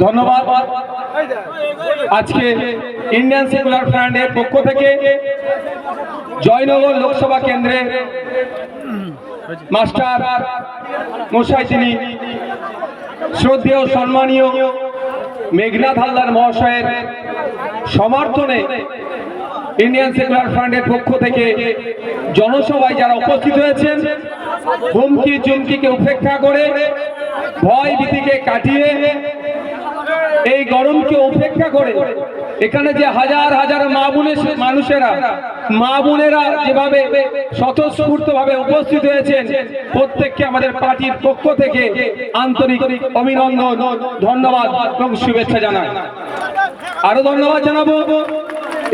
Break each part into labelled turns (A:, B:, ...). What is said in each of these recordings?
A: ধন্যবাদ। আজকে Indian secular ফ্রন্টের পক্ষ থেকে জয়নগর লোকসভা কেন্দ্রে মাস্টার মশাই তিনি শ্রদ্ধেয় সম্মানীয় মেঘনাথ হালদার মহাশয়ের সমর্থনে ইন্ডিয়ান সেকুলার ফ্রন্টের পক্ষ থেকে জনসভায় যারা উপস্থিত হয়েছেন, হুমকি চুমকিকে উপেক্ষা করে, ভয় ভীতিকে কাটিয়ে, এই গরমকে উপেক্ষা করে এখানে যে হাজার হাজার মা বোনেরা যেভাবে স্বতঃস্ফূর্ত ভাবে উপস্থিত হয়েছেন, প্রত্যেককে আমাদের পার্টির পক্ষ থেকে আন্তরিক অভিনন্দন, ধন্যবাদ এবং শুভেচ্ছা জানাই। আরো ধন্যবাদ জানাবো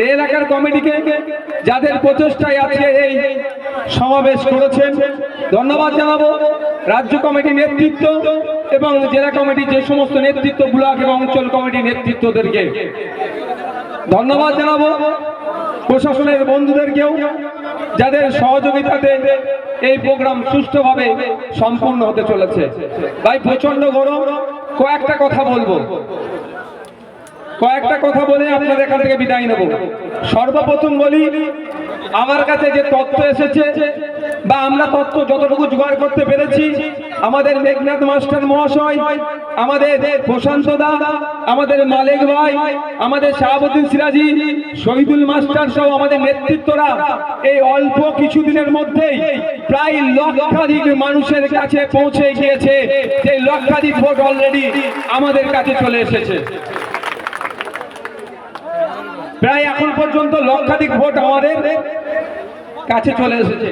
A: এই এলাকার কমিটিকে, যাদের প্রচেষ্টায় আজকে এই সমাবেশ করেছেন। ধন্যবাদ জানাবো রাজ্য কমিটির নেতৃত্ব এবং জেলা কমিটির যে সমস্ত নেতৃত্ব, ব্লক এবং অঞ্চল কমিটির নেতৃত্বদেরকে ধন্যবাদ জানাবো। প্রশাসনের বন্ধুদেরকেও, যাদের সহযোগিতাতে এই প্রোগ্রাম সুষ্ঠুভাবে সম্পূর্ণ হতে চলেছে। ভাই প্রচন্ড গরম, কয়েকটা কথা বলে আপনাদের এখান থেকে বিদায় নেব। সর্বপ্রথম বলি, আমার কাছে যে তথ্য এসেছে বা আমরা তথ্য যতটুকু জোগাড় করতে পেরেছি, আমাদের মেঘনাথ মাস্টার মহাশয়, আমাদের প্রশান্ত দা, আমাদের মালিক ভাই, আমাদের শাহাবুদ্দিন সিরাজি, শহীদুল মাস্টার সহ আমাদের নেতৃত্বরা এই অল্প কিছুদিনের মধ্যেই প্রায় লক্ষাধিক মানুষের কাছে পৌঁছে গিয়েছে। সেই লক্ষাধিক ভোট অলরেডি আমাদের কাছে চলে এসেছে। প্রায় এখন পর্যন্ত লক্ষাধিক ভোট আমাদের কাছে চলে এসেছে।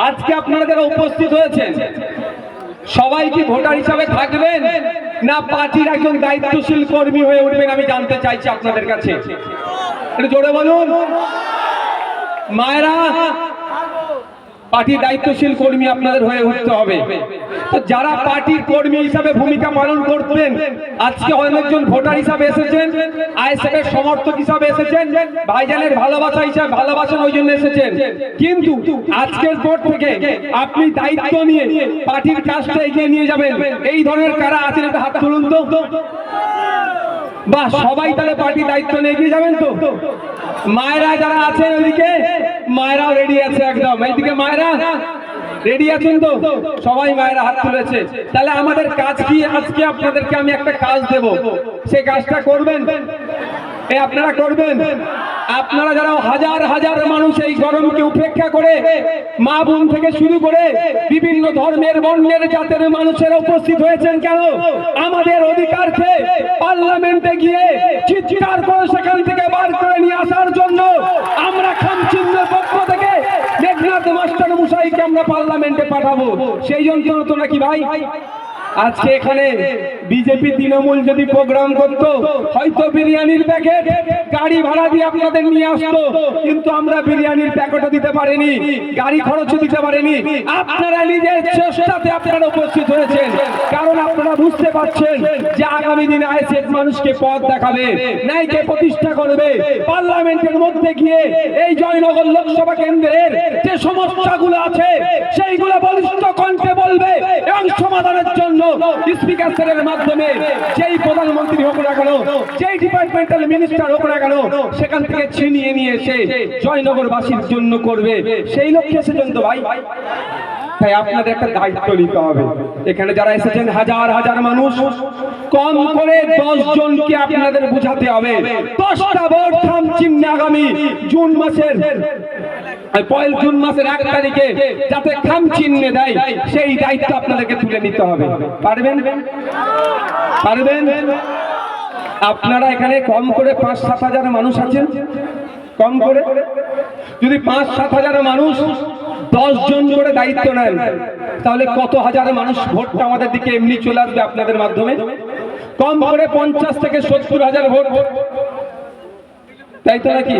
A: আজকে আপনারা যারা উপস্থিত হয়েছেন, সবাই কি ভোটার হিসাবে থাকবেন না পার্টির একজন দায়িত্বশীল কর্মী হয়ে উঠবেন? আমি জানতে চাইছি আপনাদের কাছে, একটু জোরে বলুন। মায়েরা, পার্টির দায়িত্বশীল কর্মী আপনাদের হয়ে উঠতে হবে। তো যারা পার্টির কর্মী হিসাবে ভূমিকা পালন করতেন, আজকে অনেকজন ভোটার হিসাবে এসেছেন, আইএসএফ এর সমর্থক হিসাবে এসেছেন, ভাইজানের ভালোবাসা হিসাবে ভালোবাসেন, ওই জন্য এসেছেন। কিন্তু আজকের পর থেকে আপনি দায়িত্ব নিয়ে পার্টির কাজটা এগিয়ে নিয়ে যাবেন, এই ধরনের কারা আছেন একটা হাত তুলুন তো। বা সবাই তাহলে পার্টির দায়িত্ব নিয়ে এগিয়ে যাবেন তো? মায়েরা যারা আছেন ওইদিকে, মায়েরাও রেডি আছে একদম। এইদিকে মায়েরা রেডি আছেন তো? সবাই মায়েরা হাত তুলেছে। তাহলে আমাদের কাজ কি? আজকে আপনাদেরকে আমি একটা কাজ দেব, সেই কাজটা করবেন? আপনারা করবেন? আপনারা যারা হাজার হাজার মানুষ এই গরমকে উপেক্ষা করে, মা বোন থেকে শুরু করে বিভিন্ন ধর্মের বর্ণের জাতের মানুষেরা উপস্থিত হয়েছেন কেন? আমাদের অধিকারকে পার্লামেন্টে গিয়ে চিৎকার করে সেখান থেকে বার করে নিয়ে আসার জন্য আমরা খামচিহ্নের পক্ষ থেকে মেঘনাথ মাস্টার মশাইকে আমরা পার্লামেন্টে পাঠাবো। সেই জন্য তো নাকি ভাই আজকে এখানে বিজেপি তৃণমূল যদি প্রোগ্রাম করতো, হয়তো বিরিয়ানির প্যাকেট গাড়ি ভাড়া দিয়ে আপনাদের নিয়ে আসতো, কিন্তু আমরা বিরিয়ানির প্যাকেটও দিতে পারিনি, গাড়ি খরচও দিতে পারিনি। আপনারা নিজের চেষ্টাতে আপনারা উপস্থিত হয়েছেন, কারণ আপনারা বুঝতে পারছেন যে আগামী দিনে আইএসএফ মানুষকে পথ দেখাবে, ন্যায়কে প্রতিষ্ঠা করবে। পার্লামেন্টের মধ্যে গিয়ে এই জয়নগর লোকসভা কেন্দ্রের যে সমস্যাগুলো আছে সেইগুলো বলিষ্ঠ কণ্ঠে বলবে এবং সমাধানের জন্য স্পিকার স্যারের মাধ্যমে যেই প্রধানমন্ত্রী হোক না কেন, যেই ডিপার্টমেন্টাল মিনিস্টার হোক না কেন, সেখান থেকে ছিনিয়ে নিয়ে এসে জয়নগরবাসীর জন্য করবে। সেই লক্ষ্যে এসেছেন তো ভাই। তাই আপনাদের একটা দায়িত্ব নিতে হবে। এখানে যারা এসেছেন হাজার হাজার মানুষ, কম করে 10 জনকে আপনাদের বুঝাতে হবে 10টা ভোট খামচিহ্নে আগামী জুন মাসের 1 তারিখে যাতে খামচিহ্নে দেয়, সেই দায়িত্ব আপনাদেরকে তুলে নিতে হবে। পারবেন? আপনারা এখানে কম করে 5-7 হাজার মানুষ আছেন, কম করে যদি 5-7 হাজার মানুষ 10 জন করে দায়িত্ব নেন, তাহলে কত হাজার মানুষ ভোটটা আমাদের দিকে এমনি চলে আসবে আপনাদের মাধ্যমে। কম করে 50 থেকে 70 হাজার ভোট, তাই তো নাকি?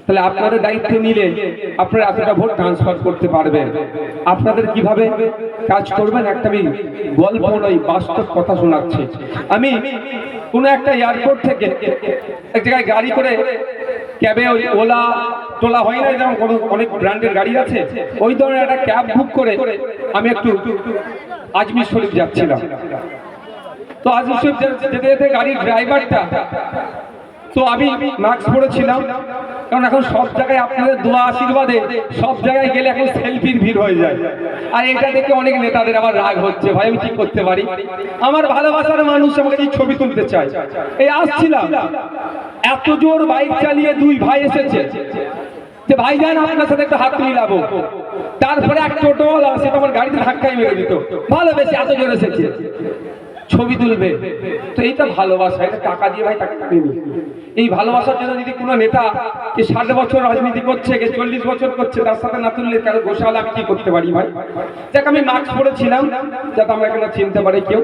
A: তাহলে আপনাদের দায়িত্ব নিলে আপনারা এতটা ভোট ট্রান্সফার করতে পারবেন। আপনাদের কিভাবে কাজ করবেন একটা আমি গল্প নয়, বাস্তব কথা শোনাচ্ছি। আমি কোন একটা এয়ারপোর্ট থেকে এক জায়গায় গাড়ি করে, ক্যাবে ওলা টোলা হয় না, যেমন অনেক ব্র্যান্ডের গাড়ি আছে, ওই ধরনের একটা ক্যাব বুক করে আমি একটু আজমির শরীফ যাচ্ছিলাম। তো আজ যেতে যেতে গাড়ির ড্রাইভারটা, তো আমি মাস্ক পরেছিলাম, কারণ এখন সব জায়গায় আপনাদের দোয়া আশীর্বাদে সব জায়গায় গেলে এখন সেলফির ভিড় হয়ে যায়। আর এটা দেখে অনেক নেতাদের আবার রাগ হচ্ছে, ভাই আমি কি করতে পারি, আমার ভালোবাসার মানুষ আমাকে এই ছবি তুলতে চায়। এই আসছিলাম, এত জোর বাইক চালিয়ে দুই ভাই এসেছে যে ভাইজান আপনার সাথে একটা হাত মিলাবো। তারপরে এক টোটোওয়ালা সে তোমার গাড়িতে ধাক্কাই মেরে দিত, ভালোবেসে এত জোর এসেছে ছবি তুলবে। তো এইটা ভালোবাসা, এটা টাকা দিয়ে ভাই টাকা নেই। এই ভালোবাসার জন্য যদি কোনো নেতা কে 60 বছর রাজনীতি করছে, কে 40 বছর করছে, তার সাথে না তুললে কারো গোসাল আমি কি করতে পারি ভাই। দেখ আমি মাস্ক পরেছিলাম যাতে আমাকে না চিনতে পারে কেউ।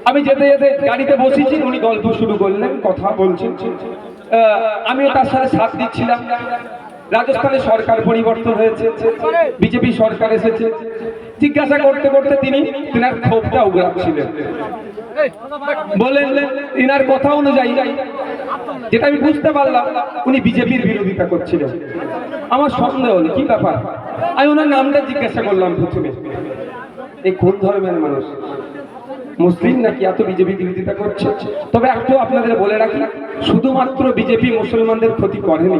A: আমি যেতে যেতে গাড়িতে বসেছি, উনি গল্প শুরু করলেন, কথা বলছেন, আমিও তার সাথে সাথ দিচ্ছিলাম। রাজস্থানে সরকার পরিবর্তন হয়েছে, বিজেপি সরকার এসেছে। জিজ্ঞাসা করতে করতে তিনার ক্ষোভটা উগড়াচ্ছিলেন, বলেন ইনার কথা অনুযায়ী, যেটা আমি বুঝতে পারলাম উনি বিজেপির বিরোধিতা করছিলেন। আমার সন্দেহ হলো কি ব্যাপার, আমি ওনার নামটা জিজ্ঞাসা করলাম প্রথমে, এই কোন ধর্মের মানুষ, মুসলিম নাকি এত বিজেপি বিরোধিতা করছে। তবে একটু আপনাদের বলে রাখি, শুধুমাত্র বিজেপি মুসলমানদের ক্ষতি করেনি,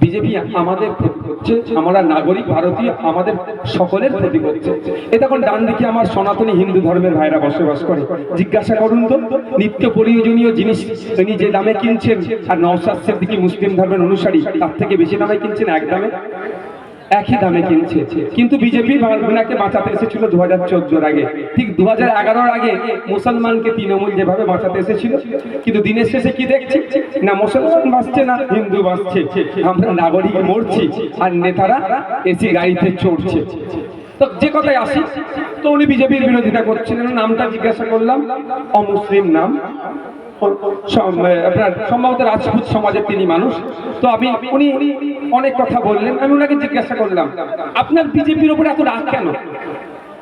A: বিজেপি আমাদের ক্ষতি করছে, আমরা নাগরিক ভারতীয় আমাদের সকলের ক্ষতি করছে। এই তখন ডান দিকে আমার সনাতনী হিন্দু ধর্মের ভাইরা বসবাস করে, জিজ্ঞাসা করুন তো নিত্য প্রয়োজনীয় জিনিস তিনি যে দামে কিনছেন, আর নওশাদ সিদ্দিকী মুসলিম ধর্মের অনুসারী তার থেকে বেশি দামে কিনছেন, এক দামে একই দামে কিনছে। কিন্তু বিজেপি ওনাকে বাঁচাতে এসেছিল 2014 আগে, ঠিক 2011 আগে মুসলমানকে তৃণমূল যেভাবে বাঁচাতে এসেছিল। কিন্তু দিনের শেষে কি দেখছি, না মুসলমান বাঁচছে না হিন্দু বাঁচছে, আমরা নাগরিক মরছি আর নেতারা এসি গাড়িতে চড়ছে। তো যে কথায় আসি, তো উনি বিজেপির বিরোধিতা করছিলেন, নামটা জিজ্ঞাসা করলাম, অমুসলিম নাম, আপনার সম্ভবত রাজপুত সমাজের তিনি মানুষ। তো উনি অনেক কথা বললেন, আমি ওনাকে জিজ্ঞাসা করলাম আপনার বিজেপির উপর এত রাগ কেন।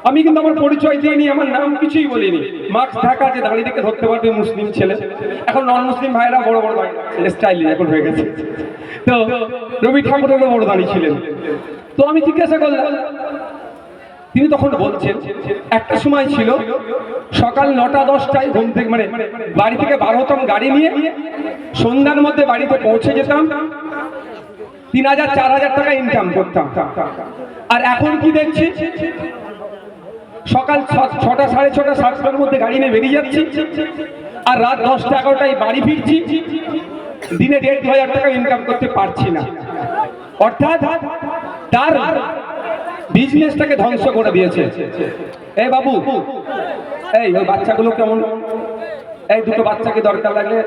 A: আমি কিন্তু আমার পরিচয় দিইনি, আমার নাম কিছুই বলিনি, মাস্ক ঢাকা, যে দাঁড়িয়ে দেখে ধরতে পারবে মুসলিম ছেলে। এখন নন মুসলিম ভাইরা বড় বড় স্টাইল এখন হয়ে গেছে, তো রবি ঠাকুরেরও বড় দাঁড়িয়ে ছিলেন। তো আমি জিজ্ঞাসা করলাম, তিনি তখন বলছেন একটা সময় ছিল সকাল 9টা-10টায় ঘুম থেকে মানে বাড়ি থেকে বার হতাম গাড়ি নিয়ে, সন্ধ্যার মধ্যে বাড়িতে পৌঁছে যেতাম, 3000-4000 টাকা ইনকাম করতাম। আর এখন কি দেখছি, সকাল 6টা, 6:30, 7টার মধ্যে গাড়ি নিয়ে বেরিয়ে যাচ্ছি, আর রাত 10টা-11টায় বাড়ি ফিরছি, দিনে 1,500 টাকা ইনকাম করতে পারছি না। অর্থাৎ তার বিজনেসটাকে ধ্বংস করে দিয়েছে। এই বাবু, এই ওই বাচ্চাগুলো কেমন, এই দুটো বাচ্চাকে দরকার লাগলে,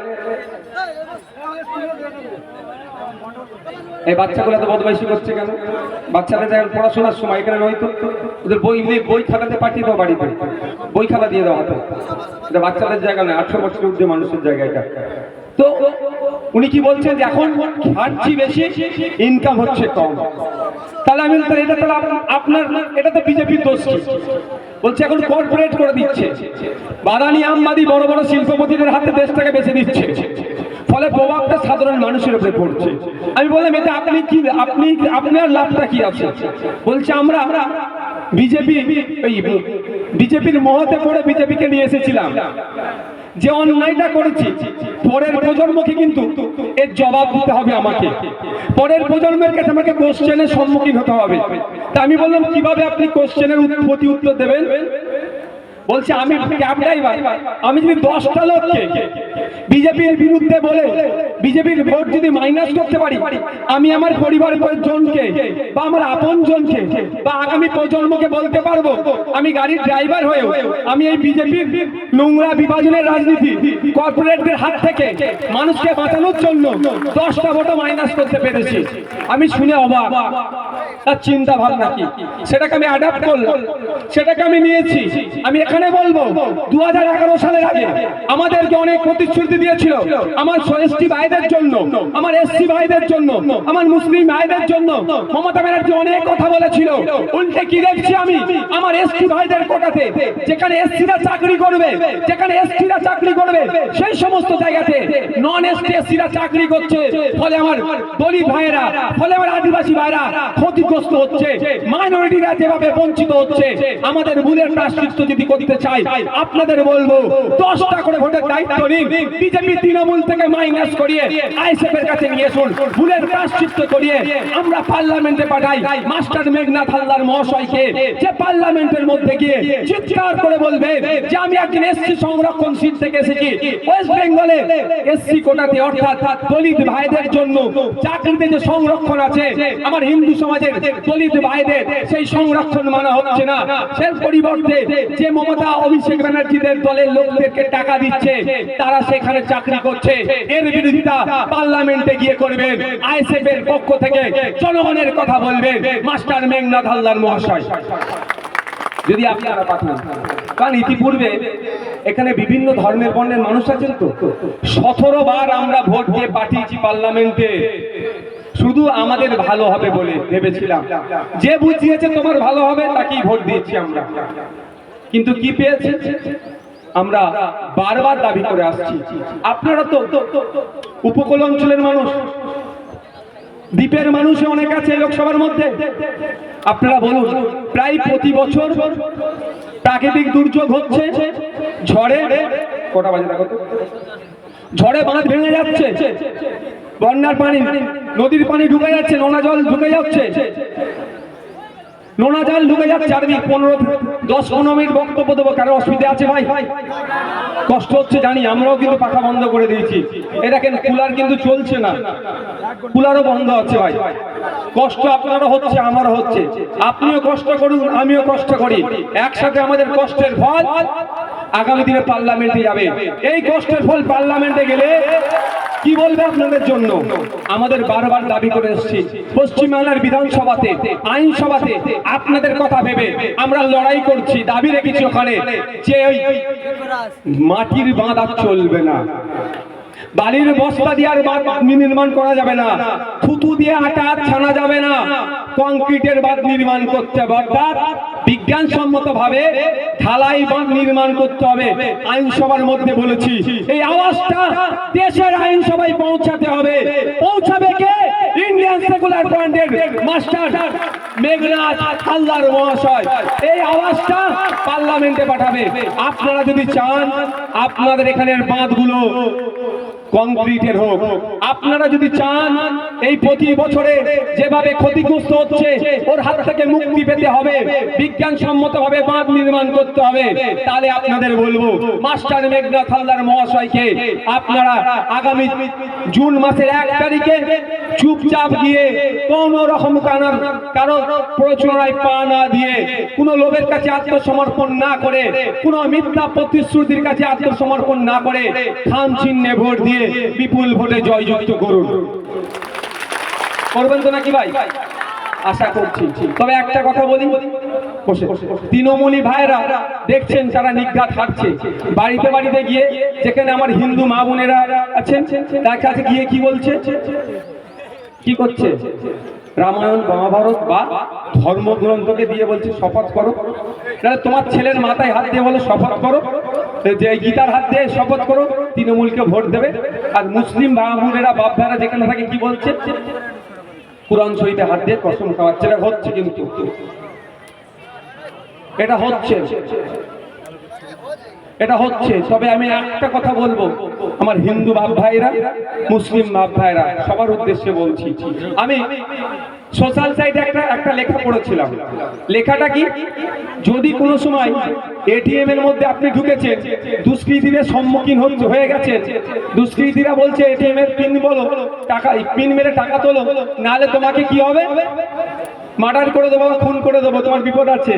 A: এই বাচ্চাগুলো তো বদমাইশি করছে কেন, বাচ্চাদের যখন পড়াশোনার সময় এখানে নয়তো ওদের বই খাতাতে পাঠিয়ে দাও, বাড়িতে বই খাতা দিয়ে দেওয়া হতো, এটা বাচ্চাদের জায়গা নয়, 18 বছরের ঊর্ধ্বে মানুষের জায়গা এটা। তো উনি কি বলছেন যে এখন খাটছি বেশি, ইনকাম হচ্ছে কম। তাহলে আমি এটা তাহলে আপনার, এটা তো বিজেপির দোষ। বলছে এখন কর্পোরেট করে দিচ্ছে, বাদানি আমবাদি বড় বড় শিল্পপতিদের হাতে দেশটাকে বেছে দিচ্ছে, ফলে প্রভাবটা সাধারণ মানুষের উপরে পড়ছে। আমি বললাম এটা আপনি কি, আপনার লাভটা কি আছে। বলছে আমরা বিজেপির মহতে পড়ে বিজেপিকে নিয়ে এসেছিলাম, যে অন্যায়টা করেছি পরের প্রজন্মকে কিন্তু এর জবাব দিতে হবে আমাকে, পরের প্রজন্মের কাছে আমাকে কোশ্চেনের সম্মুখীন হতে হবে। তা আমি বললাম কিভাবে আপনি কোশ্চেনের উত্তর দেবেন। বলছে আমি ক্যাব ড্রাইভার, আমি যদি 10টা লোককে বিজেপির বিরুদ্ধে বলে বিজেপির ভোট যদি মাইনাস করতে পারি, আমি আমার পরিবারের জনকে বা আমার আপন জনকে বা আগামী প্রজন্মকে বলতে পারবো আমি গাড়ির ড্রাইভার হয়েও আমি এই বিজেপির নোংরা বিভাজনের রাজনীতি, কর্পোরেটদের হাত থেকে মানুষকে বাঁচানোর জন্য 10টা ভোটও মাইনাস করতে পেরেছি। আমি শুনে অবাক, তার চিন্তা ভাবনা কি, সেটাকে আমি অ্যাডাপ্ট করলাম, সেটাকে আমি নিয়েছি। আমি এখানে বলবো 2011 সালের আগে আমাদেরকে অনেক প্রতিশ্রুতি দিয়েছিল, আমার এসটি ভাইদের জন্য, আমার এসসি ভাইদের জন্য, আমার মুসলিম ভাইদের জন্য মমতা ব্যানার্জি অনেক কথা বলেছিল। উল্টে কি দেখছি আমি, আমার এসটি ভাইদের কোটাতে যেখানে এসসিরা চাকরি করবে, যেখানে এসটিরা চাকরি করবে সেই সমস্ত জায়গাতে নন এসটি এসসিরা চাকরি করছে, ফলে আমার দলিত ভাইয়েরা, ফলে আমার আদিবাসী ভাইরা ক্ষতির ক্ষতিগ্রস্ত হচ্ছে, মাইনরিটিরা যেভাবে বঞ্চিত হচ্ছে, আমাদের ভুলের প্রায়শ্চিত্ত যদি করতে চাই, আপনাদের বলবো 10টা করে ভোটের দায়িত্ব নিন, বিজেপি তৃণমূল থেকে মাইনাস করিয়ে আইএসএফ এর কাছে নিয়ে আসুন, ভুলের প্রায়শ্চিত্ত করিয়ে আমরা পার্লামেন্টে পাঠাই মাস্টার মেঘনাথ হালদার মহাশয়কে, যে পার্লামেন্টের মধ্যে গিয়ে চিৎকার করে বলবে যে আমি একজন এসসি সংরক্ষণ সিট থেকে এসেছি, ওয়েস্ট বেঙ্গলে এসসি কোটাতে অর্থাৎ দলিত ভাইদের জন্য চাকরিতে যে সংরক্ষণ আছে, আমার হিন্দু সমাজের দলিত ভাইদের সেই সংরক্ষণ মানা হচ্ছে না, সেই পরিবর্তে যে মমতা অভিষেক ব্যানার্জিদের দলের লোকদেরকে টাকা দিচ্ছে তারা সেখানে চাকরি করছে, এর বিরোধিতা পার্লামেন্টে গিয়ে করবেন, আইএসএফ এর পক্ষ থেকে জনগণের কথা বলবেন মাস্টার মেঘনাথ হালদার মহাশয়, যদি আপনারা পাঠান। কারণ ইতিপূর্বে এখানে বিভিন্ন ধর্মের বর্ণের মানুষ আছেন, তো 17 বার আমরা ভোট দিয়ে পাঠিয়েছি পার্লামেন্টে, শুধু আমাদের ভালো হবে বলে ভেবেছিলাম, যে বুঝিয়েছে তোমার ভালো হবে তাকেই ভোট দিয়েছি আমরা, কিন্তু কি পেয়েছি আমরা বারবার দাবি করে আসছি। আপনারা তো উপকূল অঞ্চলের মানুষ, দ্বীপের মানুষ অনেক আছে লোকসভার মধ্যে, আপনারা বলুন প্রায় প্রতি বছর প্রাকৃতিক দুর্যোগ হচ্ছে, ঝড়ে কটা বাজে দেখো তো, ঝড়ে বাঁধ ভেঙে যাচ্ছে, বন্যার পানি নদীর পানি ঢুকে যাচ্ছে, নোনা জল ঢুকে যাচ্ছে, নোনা জল ঢুকে যাচ্ছে। আর 10-15 মিনিট বক্তব্য দেবো, কারো অসুবিধা আছে ভাই? কষ্ট হচ্ছে জানি, আমরাও কিন্তু পাখা বন্ধ করে দিয়েছি, এটা কেন কুলার কিন্তু চলছে না, কুলারও বন্ধ আছে ভাই, কষ্ট আপনারও হচ্ছে আমারও হচ্ছে, আপনিও কষ্ট করুন আমিও কষ্ট করি, একসাথে আমাদের কষ্টের ফল আগামী দিনে পার্লামেন্টে যাবে। এই কষ্টের ফল পার্লামেন্টে গেলে কি বলবে আপনাদের জন্য? আমাদের বারবার দাবি করে এসেছি পশ্চিমবাংলার বিধানসভাতে, আইনসভাতে আপনাদের কথা ভেবে আমরা লড়াই করছি, দাবি রেখেছি ওখানে যে ওই মাটির বাঁধ আর চলবে না, বালির বস্তা দিয়ে আর বাঁধ নির্মাণ করা যাবে না, থুতু দিয়ে আটা ছানা যাবে না, কংক্রিটের বাঁধ নির্মাণ করতে হবে, অর্থাৎ বিজ্ঞানসম্মত ভাবে ঢালাই বাঁধ নির্মাণ করতে হবে। আইনসভার মধ্যে বলেছি এই আওয়াজটা দেশের আইনসভায় পৌঁছাতে হবে, পৌঁছাবে কে? ইন্ডিয়ান সেকুলার ফ্রন্টের মাস্টার মেঘনাথ হালদার মহাশয় এই আওয়াজটা পার্লামেন্টে পাঠাবে। আপনারা যদি চান আপনাদের এখানের বাঁধগুলো কংক্রিটের হোক, আপনারা যদি চান এই প্রতি বছরে যেভাবে ক্ষতিগ্রস্ত হচ্ছে ওর হাত থেকে মুক্তি পেতে হবে, বিজ্ঞানসম্মত ভাবে বাঁধ নির্মাণ করতে হবে, তাহলে আপনাদের বলবো মাস্টার মেঘনাথ হালদার মহাশয়কে আপনারা আগামী জুন মাসের 1 তারিখে চুপচাপ গিয়ে কোন রকম কারো প্ররোচনায় পা না দিয়ে, কোন লোভের কাছে আত্মসমর্পণ না করে, কোন মিথ্যা প্রতিশ্রুতির কাছে আত্মসমর্পণ না করে খাম চিহ্নে ভোট দিয়ে বিপুল ভোটে জয়যুক্ত করুন। করবেন তো নাকি ভাই? আশা করছি। তবে একটা কথা বলি, তৃণমূলী ভাইরা দেখছেন তারা নিঘাত হাঁটছে, বাড়িতে বাড়িতে গিয়ে যেখানে আমার হিন্দু মা বোনেরা আছেন তার কাছে গিয়ে কি বলছে, কি করছে? রামায়ণ মহাভারত বা ধর্মগ্রন্থকে দিয়ে বলছে শপথ করো, তোমার ছেলের মাথায় হাত দিয়ে বলো শপথ করো, যে গীতার হাত দিয়ে শপথ করো তৃণমূলকে ভোট দেবে। আর মুসলিম বাবুরেরা বাপ ভাইরা যেখানে থাকে কি বলছে? কুরআন শরীফে হাত দিয়ে কসম খাওয়াচ্ছে। এটা হচ্ছে, কিন্তু এটা হচ্ছে, এটা হচ্ছে। তবে আমি একটা কথা বলবো, আমার হিন্দু বাপ ভাইরা, মুসলিম বাপ ভাইরা সবার উদ্দেশ্যে বলছি, আমি সোশ্যাল সাইটে একটা লেখা পড়েছিলাম। লেখাটা কি? যদি কোনো সময় এটিএম এর মধ্যে আপনি ঢুকেছেন, দুষ্কৃতীদের সম্মুখীন হয়ে গেছে, দুষ্কৃতীরা বলছে এটিএম এর পিন বলো, টাকা পিন মেরে টাকা তোলো, নাহলে তোমাকে কি হবে? মার্ডার করে দেবো, খুন করে দেবো, তোমার বিপদ আছে।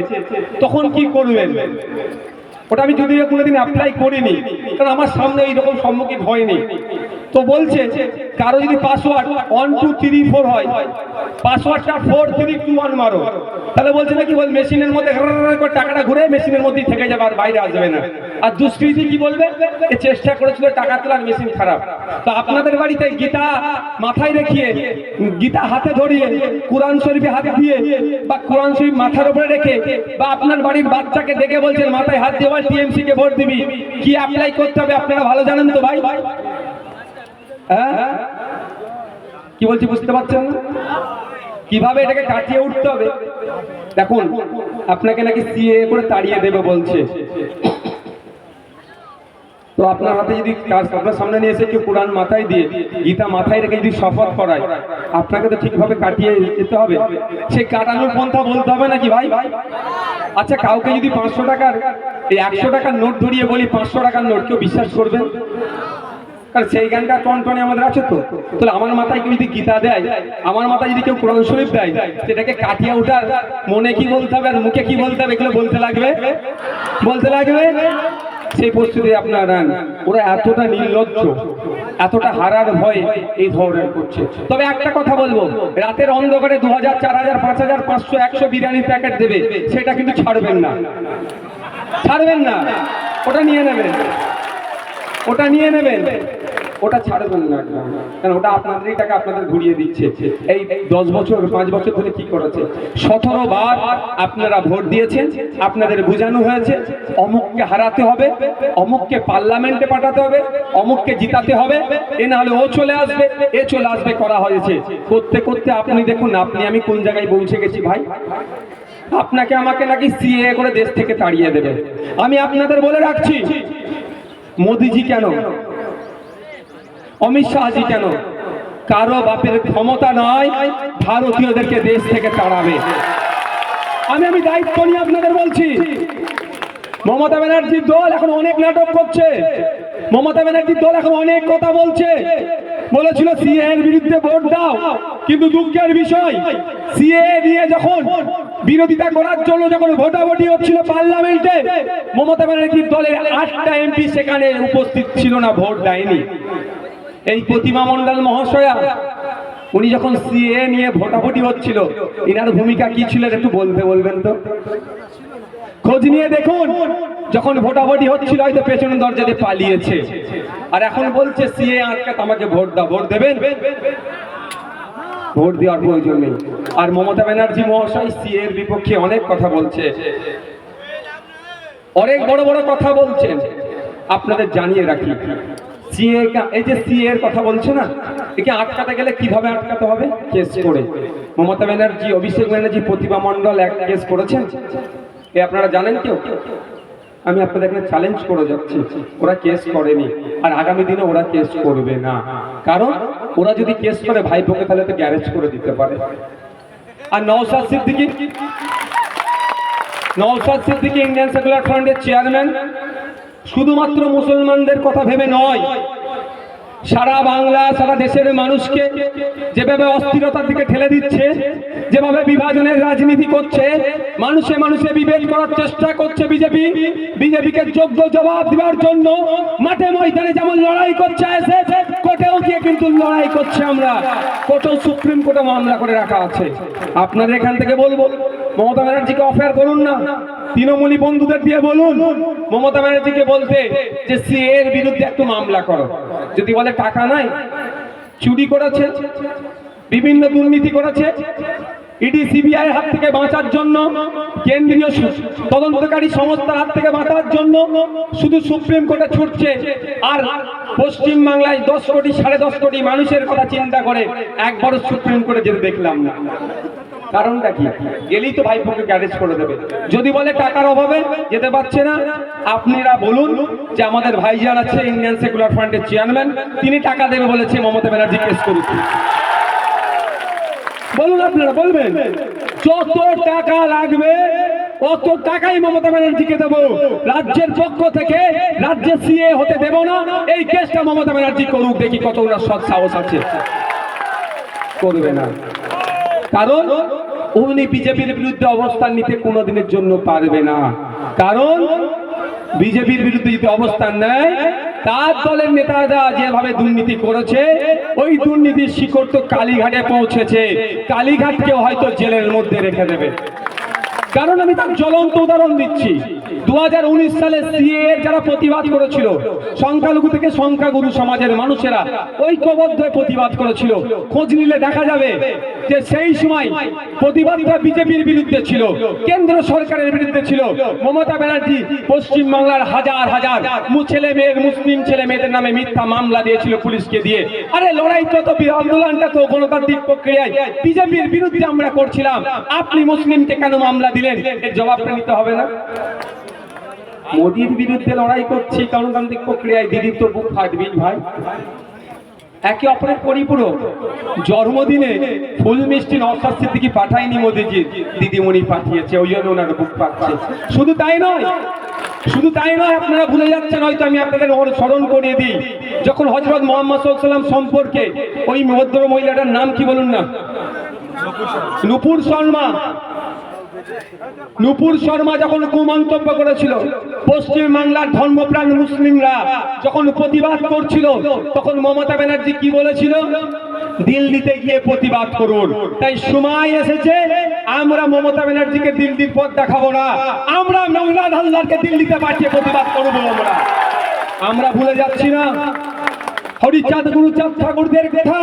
A: তখন কি করবেন? ওটা আমি যদিও কোনোদিন অ্যাপ্লাই করিনি, কারণ আমার সামনে এইরকম সম্মুখীন হয়নি। তো বলছে কারো যদি পাসওয়ার্ড 1 2 3 4 হয়, পাসওয়ার্ডটা 4 3 2 1 মারো, তাহলে বলছে নাকি বল মেশিনের মধ্যে টাকাটা ঘুরে মেশিনের মধ্যেই থেকে যাবে, আর বাইরে আসবে না। আর দুষ্কৃতী কি বলবে? এ চেষ্টা করেছিল টাকা তোলার, মেশিন খারাপ। তো আপনাদের বাড়িতে গীতা মাথায় রেখে, গীতা হাতে ধরিয়ে, কোরআন শরীফে হাত দিয়ে বা কোরআন শরীফ মাথার উপরে রেখে, বা আপনার বাড়ির বাচ্চাকে ডেকে বলছেন মাথায় হাত দিয়ে টিএমসি কে ভোট দিবি, কি অ্যাপ্লাই করতে হবে আপনারা ভালো জানেন তো ভাই? হ্যাঁ, কি বলছি বুঝতে পারছেন না? কিভাবে এটাকে কাটিয়ে উঠতে হবে। দেখুন, আপনাকে নাকি সিএ করে তাড়িয়ে দেবে বলছে, তো আপনার হাতে যদি আপনার সামনে নিয়ে এসে কেউ কোরআন মাথায় দিয়ে গীতা মাথায় রেখে যদি শপথ করায়, আপনাকে তো ঠিকভাবে কাটিয়ে যেতে হবে। সেই কাটানোর পন্থা বলতে হবে নাকি ভাই? আচ্ছা, কাউকে যদি 500 টাকার এই 100 টাকার নোট ধরিয়ে বলি 500 টাকার নোট, কেউ বিশ্বাস করবে? কারণ সেই গানটা টনটনে আমাদের আছে তো। তাহলে আমার মাথায় কেউ যদি গীতা দেয়, আমার মাথায় যদি কেউ কোরআন শরীফ দেয়, সেটাকে কাটিয়ে ওঠার মনে কি বলতে হবে আর মুখে কি বলতে হবে, এগুলো বলতে লাগবে। সেই প্রস্তুতি আপনারা নেন। ওরা এতটা নির্লজ্জ, এতটা হারার ভয়ে এই ধরনের করছে। তবে একটা কথা বলবো, রাতের অন্ধকারে 2000, 4000, 5000, 500, 100 বিরিয়ানির প্যাকেট দেবে, সেটা কিন্তু ছাড়বেন না। ওটা নিয়ে নেবেন, ওটা ছাড়বেন না, কারণ ওটা আপনাদেরই টাকা আপনাদের ঘুরিয়ে দিচ্ছে। এই 10 বছর 5 বছর ধরে কি করেছে? 17 বার আপনারা ভোট দিয়েছেন, আপনাদের বোঝানো হয়েছে অমুককে হারাতে হবে, অমুককে পার্লামেন্টে পাঠাতে হবে, অমুককে জিতাতে হবে, এ না হলে ও চলে আসবে করা হয়েছে। করতে করতে আপনি দেখুন আমি কোন জায়গায় পৌঁছে গেছি ভাই। আপনাকে আমাকে নাকি সিএ করে দেশ থেকে তাড়িয়ে দেবে। আমি আপনাদের বলে রাখছি, মোদিজি কেন, অমিত শাহজি কেন, কারো বাপের ক্ষমতা নয় ভারতীয়দেরকে দেশ থেকে তাড়াবে। আমি দায়িত্ব নিয়ে আপনাদের বলছি। মমতা ব্যানার্জির দল এখন অনেক নাটক করছে, মমতা ব্যানার্জির দল এখন অনেক কথা বলেছিল সিএ এর বিরুদ্ধে ভোট দাও, কিন্তু দুঃখের বিষয় সিএ নিয়ে যখন বিরোধিতা করার জন্য যখন ভোটাভুটি হচ্ছিল পার্লামেন্টে, মমতা ব্যানার্জির দলের 8টা এমপি সেখানে উপস্থিত ছিল না, ভোট দেয়নি। এই প্রতিমা মণ্ডল মহাশয়া, উনি যখন সিএ নিয়ে ভোটাভুটি হচ্ছিল, ইনার ভূমিকা কি ছিল একটু বলবেন তো? খোঁজ নিয়ে দেখুন, যখন ভোটাভুটি হচ্ছিল হয়তো পেছনের দরজা দিয়ে পালিয়েছে, আর এখন বলছে সিএ আটকাত, আমাকে ভোট দাও। ভোট দেবেন? ভোট দেওয়ার প্রয়োজন নেই। আর মমতা ব্যানার্জি মহাশয় সিএ এর বিপক্ষে অনেক কথা বলছে, অনেক বড় বড় কথা বলছেন। আপনাদের জানিয়ে রাখি, এই যে সিএ এর কথা বলছে না, একে আটকাতে গেলে কিভাবে আটকাতে হবে? কেস করে। মমতা ব্যানার্জি, অভিষেক ব্যানার্জি, প্রতিভা মণ্ডল এক কেস করেছেন, এ আপনারা জানেন কেউ? আমি আপনাদের এখানে চ্যালেঞ্জ করে যাচ্ছি, ওরা কেস করেনি, আর আগামী দিনে ওরা কেস করবে না। কারণ ওরা যদি কেস করে ভাইপোকে তাহলে তো গ্যারেজ করে দিতে পারে। আর নওশাদ সিদ্দিকী ইন্ডিয়ান সেকুলার ফ্রন্টের চেয়ারম্যান, শুধুমাত্র মুসলমানদের কথা ভেবে নয়, সারা বাংলা, সারা দেশের মানুষকে যেভাবে অস্থিরতার দিকে ঠেলে দিচ্ছে, যেভাবে বিভাজনের রাজনীতি করছে, মানুষে বিভেদ করার চেষ্টা করছে বিজেপিকে যোগ্য জবাব দেওয়ার জন্য মাঠে ময়দানে যেমন লড়াই করছে, কোর্টেও গিয়ে কিন্তু লড়াই করছে। আমরা কোর্টেও, সুপ্রিম কোর্টে মামলা করে রাখা আছে। আপনাদের এখান থেকে বলবো, মমতা ব্যানার্জিকে অফার করুন না, তৃণমূলী বন্ধুদের দিয়ে বলুন মমতা ব্যানার্জিকে বলতে যে সিএ এর বিরুদ্ধে একটু মামলা করো। যদি বলে টাকা নাই, চুরি করেছে, বিভিন্ন দুর্নীতি করেছে, ইডি সিবিআই হাত থেকে বাঁচার জন্য, কেন্দ্রীয় তদন্তকারী সংস্থার হাত থেকে বাঁচার জন্য শুধু সুপ্রিম কোর্টে ছুটছে, আর পশ্চিম বাংলায় 10 কোটি 10.5 কোটি মানুষের কথা চিন্তা করে একবারও সুপ্রিম কোর্টে যেতে দেখলাম না। কারণটা কি? গেলেই তো ভাইপোকে গ্যারেজ করে দেবে। যদি বলে টাকার অভাবে যেতে পারছে না, আপনারা বলুন যে আমাদের ভাইজান আছে ইন্ডিয়ান সেকুলার ফ্রন্টের চেয়ারম্যান, তিনি টাকা দেবে বলেছে মমতা ব্যানার্জি কেস করেছে। বলুন, আপনারা বলবেন যত টাকা লাগবে অত টাকাই মমতা ব্যানার্জিকে দেবো, রাজ্যের পক্ষ থেকে রাজ্যে সিএ হতে দেব না। এই কেসটা মমতা ব্যানার্জি করুক, দেখি কত ওনার সৎ সাহস আছে। করবে না, কারণ উনি বিজেপির বিরুদ্ধে অবস্থান নিতে কোনোদিনের জন্য পারবে না। কারণ বিজেপির বিরুদ্ধে যদি অবস্থান নেয়, তার দলের নেতারা যেভাবে দুর্নীতি করেছে, ওই দুর্নীতির শিকড় তো কালীঘাটে পৌঁছেছে, কালীঘাটকেও হয়তো জেলের মধ্যে রেখে দেবে। কারণ আমি তার জ্বলন্ত উদাহরণ দিচ্ছি। 2019 সালে সিএ এর যারা প্রতিবাদ করেছিল, সংখ্যালঘু থেকে সংখ্যাগুরু সমাজের মানুষেরা ঐক্যবদ্ধ হয়ে প্রতিবাদ করেছিল। খোঁজ নিলে দেখা যাবে যে সেই সময় প্রতিবাদটা বিজেপির বিরুদ্ধে ছিল, কেন্দ্র সরকারের বিরুদ্ধে ছিল। মমতা ব্যানার্জি পশ্চিম বাংলার হাজার হাজার ছেলে মেয়ের, মুসলিম ছেলে মেয়েদের নামে মিথ্যা মামলা দিয়েছিল পুলিশকে দিয়ে। আরে লড়াইটা তো, আন্দোলনটা তো গণতান্ত্রিক প্রক্রিয়ায় বিজেপির বিরুদ্ধে আমরা করছিলাম, আপনি মুসলিমকে কেন মামলা দিলেন? এর জবাবটা নিতে হবে না? মোদির বিরুদ্ধে লড়াই করছি গণতান্ত্রিক প্রক্রিয়ায়, দিদির তো বুক ফাটবি ভাই। একে অপরের পরিপূরক। জন্মদিনে ফুল মিষ্টি নওশাদ সিদ্দিকী পাঠায়নি মোদিজি, দিদিমণি পাঠিয়েছে, ওই জন্য ওনার বুক ফাটছে। শুধু তাই নয়, আপনারা ভুলে যাচ্ছেন, হয়তো আমি আপনাদের স্মরণ করিয়ে দিই। যখন হযরত মুহাম্মদ সাল্লাল্লাহু আলাইহি ওয়াসাল্লাম সম্পর্কে ওই ভদ্র মহিলাটার নাম কি বলুন না, নূপুর শর্মা যখন কুমন্তব্য করেছিল, পশ্চিম বাংলার ধর্মপ্রাণ মুসলিমরা যখন প্রতিবাদ করছিল, তখন মমতা ব্যানার্জি কি বলেছিল? দিল্লিতে গিয়ে প্রতিবাদ করুন। তাই সময় এসেছে, আমরা মমতা ব্যানার্জিকে দিল্লির পথ দেখাবো না, আমরা নওশাদ হালদারকে দিল্লিতে পাঠিয়ে প্রতিবাদ করবো। আমরা ভুলে যাচ্ছি না হরিচাঁদ গুরুচাঁদ ঠাকুরদের কথা।